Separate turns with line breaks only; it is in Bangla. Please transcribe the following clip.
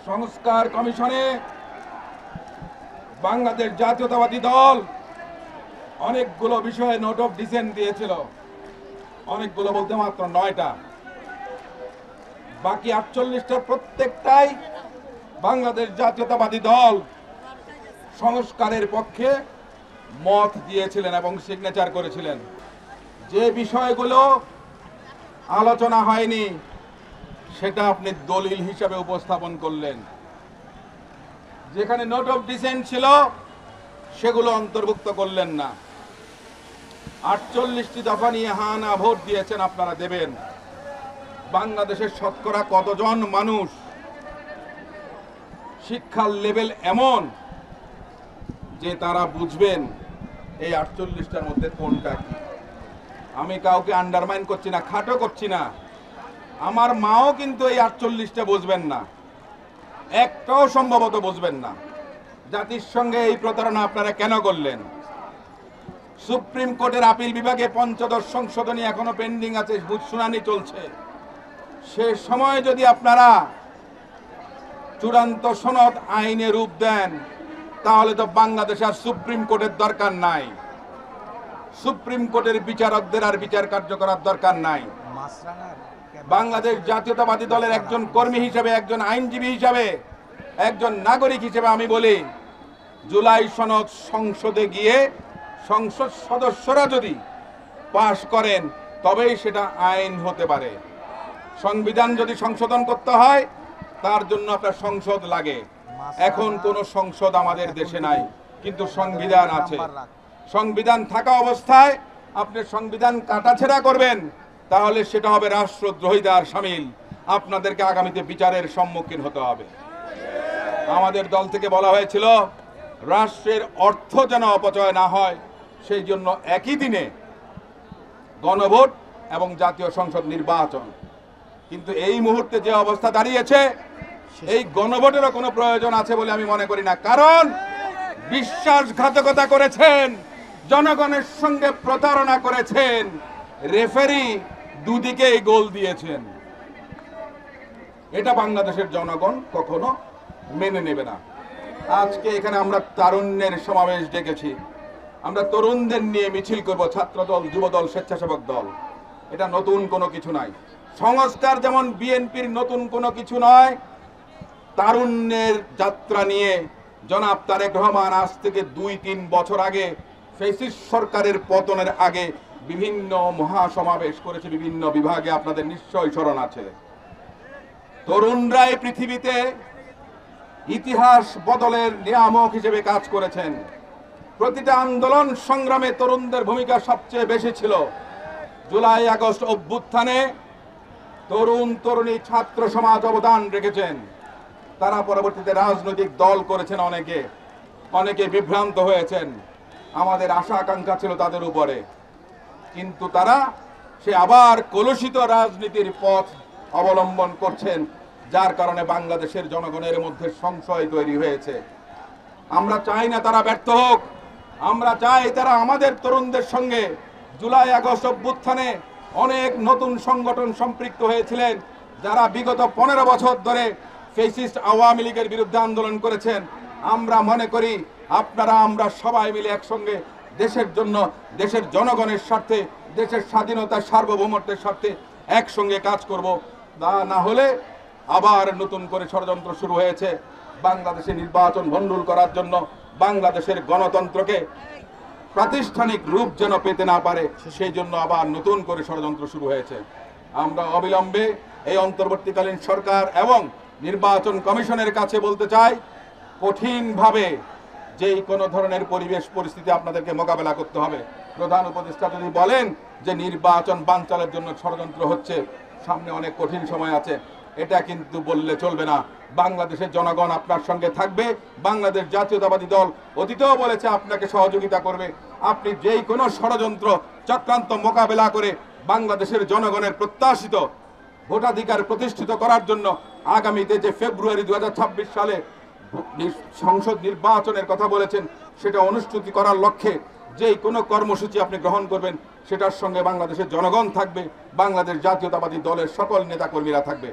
সংস্কার কমিশনে বাংলাদেশ জাতীয়তাবাদী দল অনেকগুলো বিষয়ে নোট অফ ডিসেন্ট দিয়েছিল। অনেকগুলো বলতে মাত্র 9টা, বাকি 48টার প্রত্যেকটাই বাংলাদেশ জাতীয়তাবাদী দল সংস্কারের পক্ষে মত দিয়েছিলেন এবং সিগনেচার করেছিলেন। যে বিষয়গুলো আলোচনা হয়নি সেটা আপনি দলিল হিসাবে উপস্থাপন করলেন। যেখানে নোট অফ ডিসেন্ট ছিল সেগুলো অন্তর্ভুক্ত করলেন না। 48টি দফা নিয়ে হা না ভোট দিয়েছেন, আপনারা দেবেন। বাংলাদেশের শতকরা কতজন মানুষ শিক্ষার লেভেল এমন যে তারা বুঝবেন এই 48টার মধ্যে কোনটা কি? আমি কাউকে আন্ডারমাইন করছি না, খাটো করছি না। আমার মাও কিন্তু এই 48টা বুঝবেন না, একটাও সম্ভবত বুঝবেন না। জাতির সঙ্গে এই প্রতারণা আপনারা কেন করলেন? সুপ্রিম কোর্টের আপিল বিভাগে ৫ম সংশোধনী এখনো পেন্ডিং আছে, শুনানি চলছে। সে সময় যদি আপনারা চূড়ান্ত সনদ আইনে রূপ দেন তাহলে তো বাংলাদেশ আর সুপ্রিম কোর্টের দরকার নাই, সুপ্রিম কোর্টের বিচারকদের আর বিচার কার্য করার দরকার নাই। বাংলাদেশ জাতীয়তাবাদী দলের একজন কর্মী হিসেবে, একজন আইনজীবী হিসেবে, একজন নাগরিক হিসেবে আমি বলি, জুলাই সনদ সংসদে গিয়ে সংসদ সদস্যরা যদি পাশ করেন তবেই সেটা আইন হতে পারে। সংবিধান যদি সংশোধন করতে হয় তার জন্য আপনার সংসদ লাগে। এখন কোনো সংসদ আমাদের দেশে নাই, কিন্তু সংবিধান আছে। সংবিধান থাকা অবস্থায় আপনি সংবিধান কাটাছেঁড়া করবেন তাহলে সেটা হবে রাষ্ট্রদ্রোহিতার শামিল। আপনাদেরকে আগামীতে বিচারের সম্মুখীন হতে হবে। আমাদের দল থেকে বলা হয়েছিল রাষ্ট্রের অর্থ যেন অপচয় না হয়, সেই জন্য একই দিনে গণভোট এবং জাতীয় সংসদ নির্বাচন। কিন্তু এই মুহূর্তে যে অবস্থা দাঁড়িয়েছে, এই গণভোটেরও কোনো প্রয়োজন আছে বলে আমি মনে করি না। কারণ বিশ্বাসঘাতকতা করেছেন, জনগণের সঙ্গে প্রতারণা করেছেন, রেফারি দুদিকেই গোল দিয়েছেন। এটা বাংলাদেশের জনগণ কখনো মেনে নেবে না। আজকে এখানে আমরা তারুণ্যের সমাবেশ ডেকেছি, আমরা তরুণদের নিয়ে মিছিল করব, ছাত্রদল, যুবদল, স্বেচ্ছাসেবক দল। এটা নতুন কোনো কিছু নাই। সংস্কার যেমন বিএনপির নতুন কোনো কিছু নয়, তারুণ্যের যাত্রা নিয়ে জনাব তারেক রহমান আজ থেকে 2-3 বছর আগে, ফ্যাসিস্ট সরকারের পতনের আগে বিভিন্ন মহাসমাবেশ করেছে বিভিন্ন বিভাগে, আপনাদের নিশ্চয়ই স্মরণ আছে। তরুণরাই পৃথিবীতে ইতিহাস বদলের নিয়ামক হিসেবে কাজ করেছেন। প্রতিটা আন্দোলন সংগ্রামে তরুণদের ভূমিকা সবচেয়ে বেশি ছিল। জুলাই আগস্ট অভ্যুত্থানে তরুণ তরুণী ছাত্র সমাজ অবদান রেখেছেন। তারা পরবর্তীতে রাজনৈতিক দল করেছেন, অনেকে বিভ্রান্ত হয়েছেন। আমাদের আশা আকাঙ্ক্ষা ছিল তাদের উপরে, কিন্তু তারা সে আবার কলুষিত রাজনীতির পথ অবলম্বন করছেন, যার কারণে বাংলাদেশের জনগণের মধ্যে সংশয় তৈরি হয়েছে। আমরা চাই না তারা ব্যর্থ হোক, আমরা চাই তারা আমাদের তরুণদের সঙ্গে জুলাই আগস্ট অভ্যুত্থানে অনেক নতুন সংগঠন সম্পৃক্ত হয়েছিলেন, যারা বিগত 15 বছর ধরে ফ্যাসিস্ট আওয়ামী লীগের বিরুদ্ধে আন্দোলন করেছেন। আমরা মনে করি আপনারা আমরা সবাই মিলে একসঙ্গে দেশের জন্য, দেশের জনগণের স্বার্থে, দেশের স্বাধীনতা সার্বভৌমত্বের স্বার্থে একসঙ্গে কাজ করব। না হলে আবার নতুন করে ষড়যন্ত্র শুরু হয়েছে বাংলাদেশে নির্বাচন ভণ্ডুল করার জন্য, বাংলাদেশের গণতন্ত্রকে প্রাতিষ্ঠানিক রূপ যেন পেতে না পারে, সেই জন্য আবার নতুন করে ষড়যন্ত্র শুরু হয়েছে। আমরা অবিলম্বে এই অন্তর্বর্তীকালীন সরকার এবং নির্বাচন কমিশনের কাছে বলতে চাই, কঠিনভাবে যেই কোনো ধরনের পরিবেশ পরিস্থিতি আপনাদেরকে মোকাবেলা করতে হবে। প্রধান উপদেষ্টা যদি বলেন যে নির্বাচন বানচালের জন্য ষড়যন্ত্র হচ্ছে, সামনে অনেক কঠিন সময় আছে, এটা কিন্তু বললে চলবে না। বাংলাদেশের জনগণ আপনার সঙ্গে থাকবে। বাংলাদেশ জাতীয়তাবাদী দল অতীতেও বলেছে আপনাকে সহযোগিতা করবে। আপনি যেই কোনো ষড়যন্ত্র চক্রান্ত মোকাবেলা করে বাংলাদেশের জনগণের প্রত্যাশিত ভোটাধিকার প্রতিষ্ঠিত করার জন্য আগামীতে যে ফেব্রুয়ারি 2026 সালে সংসদ নির্বাচনের কথা বলেছেন, সেটা অনুষ্ঠিত করার লক্ষ্যে যেই কোনো কর্মসূচি আপনি গ্রহণ করবেন, সেটার সঙ্গে বাংলাদেশের জনগণ থাকবে, বাংলাদেশ জাতীয়তাবাদী দলের সকল নেতাকর্মীরা থাকবে।